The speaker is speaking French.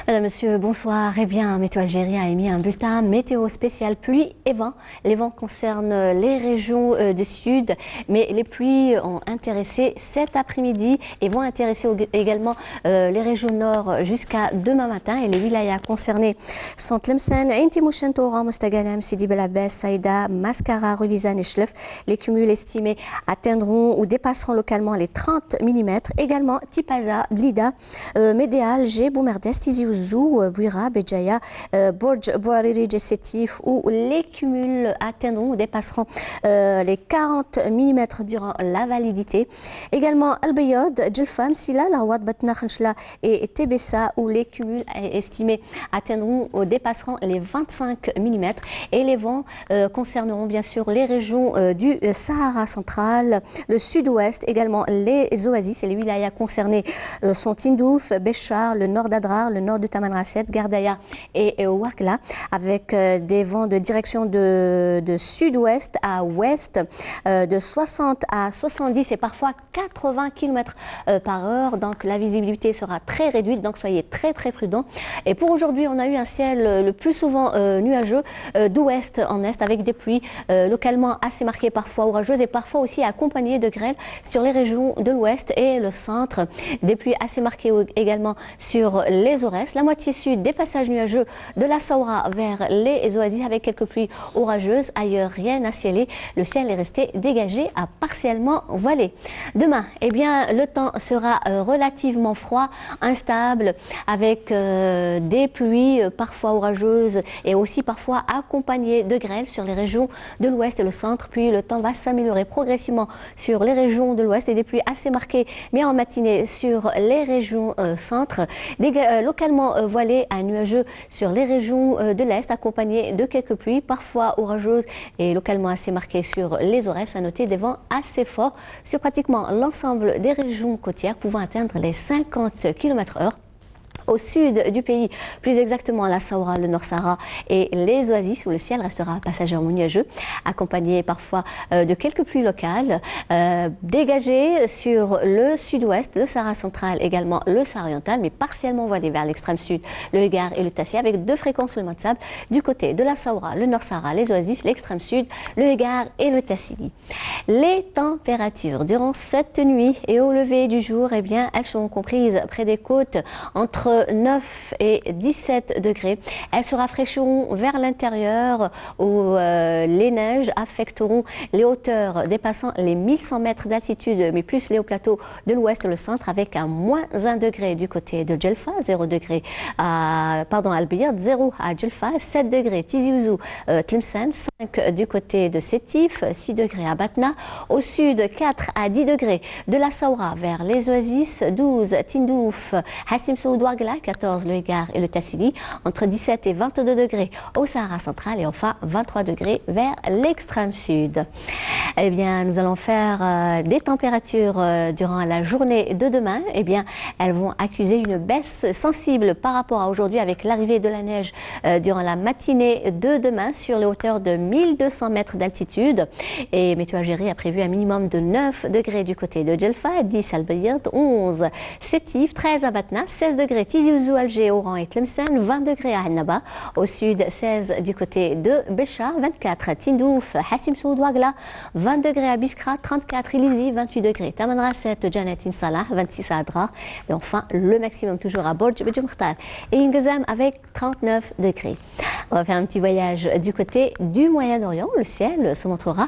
Madame, Monsieur, bonsoir. Eh bien, Météo Algérie a émis un bulletin météo spécial pluie et vent. Les vents concernent les régions du sud, mais les pluies ont intéressé cet après-midi et vont intéresser également les régions nord jusqu'à demain matin. Et les wilayas concernés sont Tlemcen, Ain Timouchen, Touran, Mostaganem, Sidi Bel Abbès, Saïda, Mascara, Rulizane et Chlef. Les cumuls estimés atteindront ou dépasseront localement les 30 mm. Également Tipaza, Blida, Médéa, Alger, Boumerdes, Tizi Ouzou, Bouira, Béjaïa, Borj, Bouariri, Sétif, où les cumuls atteindront ou dépasseront les 40 mm durant la validité. Également Al-Bayod, Djelfam, Sila, Larwad, Batna, Khanchla et Tébessa, où les cumuls estimés atteindront ou dépasseront les 25 mm. Et les vents concerneront bien sûr les régions du Sahara central, le sud-ouest, également les oasis et les wilayas concernés sont Tindouf, Béchar, le nord d'Adrar, le nord de Tamanrasset, Gardaya et Ouargla, avec des vents de direction de sud-ouest à ouest de 60 à 70 et parfois 80 km par heure. Donc la visibilité sera très réduite, donc soyez très prudents. Et pour aujourd'hui, on a eu un ciel le plus souvent nuageux d'ouest en est, avec des pluies localement assez marquées, parfois orageuses et parfois aussi accompagnées de grêle sur les régions de l'ouest et le centre. Des pluies assez marquées également sur les Aurès. La moitié sud, des passages nuageux de la Saoura vers les oasis avec quelques pluies orageuses. Ailleurs, rien à cieler. Le ciel est resté dégagé à partiellement voilé. Demain, eh bien, le temps sera relativement froid, instable, avec des pluies parfois orageuses et aussi parfois accompagnées de grêle sur les régions de l'ouest et le centre. Puis le temps va s'améliorer progressivement sur les régions de l'ouest et des pluies assez marquées, mais en matinée sur les régions centre. Localement voilé à nuageux sur les régions de l'Est, accompagné de quelques pluies, parfois orageuses et localement assez marquées sur les Aurès. À noter des vents assez forts sur pratiquement l'ensemble des régions côtières, pouvant atteindre les 50 km/h. Au sud du pays, plus exactement la Saoura, le Nord Sahara et les oasis, où le ciel restera passagèrement nuageux, accompagné parfois de quelques pluies locales, dégagées sur le sud-ouest, le Sahara central, également le Sahara oriental, mais partiellement voilé vers l'extrême sud, le Hégard et le Tassi, avec deux fréquences seulement de sable du côté de la Saoura, le Nord Sahara, les oasis, l'extrême sud, le Hégard et le Tassi. Les températures durant cette nuit et au lever du jour, eh bien, elles seront comprises près des côtes entre 9 et 17 degrés. Elles se rafraîchiront vers l'intérieur où les neiges affecteront les hauteurs dépassant les 1100 mètres d'altitude, mais plus les hauts plateaux de l'ouest et le centre, avec un moins 1 degré du côté de Djelfa, 0 degré à Al-Bayad, 0 à Djelfa, 7 degrés Tizi Ouzou, Tlemcen, 5 du côté de Sétif, 6 degrés à Batna, au sud 4 à 10 degrés de la Saoura vers les oasis, 12 Tindouf, Hassim Soud, Ouargla, 14 le Hégard et le Tassili, entre 17 et 22 degrés au Sahara central et enfin 23 degrés vers l'extrême sud. Eh bien, nous allons faire des températures durant la journée de demain. Eh bien, elles vont accuser une baisse sensible par rapport à aujourd'hui, avec l'arrivée de la neige durant la matinée de demain sur les hauteurs de 1200 mètres d'altitude. Et Météo Algérie a prévu un minimum de 9 degrés du côté de Djelfa, 10 à Al-Bayad, 11 Sétif, 13 à Batna, 16 degrés Tizi Ouzou, Alger, Oran et Tlemcen, 20 degrés à Annaba, au sud 16 du côté de Béchar, 24 à Tindouf, Hassim Soud, Ouargla, 20 degrés à Biskra, 34 Ilizi, 28 degrés Tamanrasset, Janet Insalah, 26 à Adrar, et enfin le maximum toujours à Borj, Bedjemkhtar et Ingazam avec 39 degrés. On va faire un petit voyage du côté du Moyen-Orient. Le ciel se montrera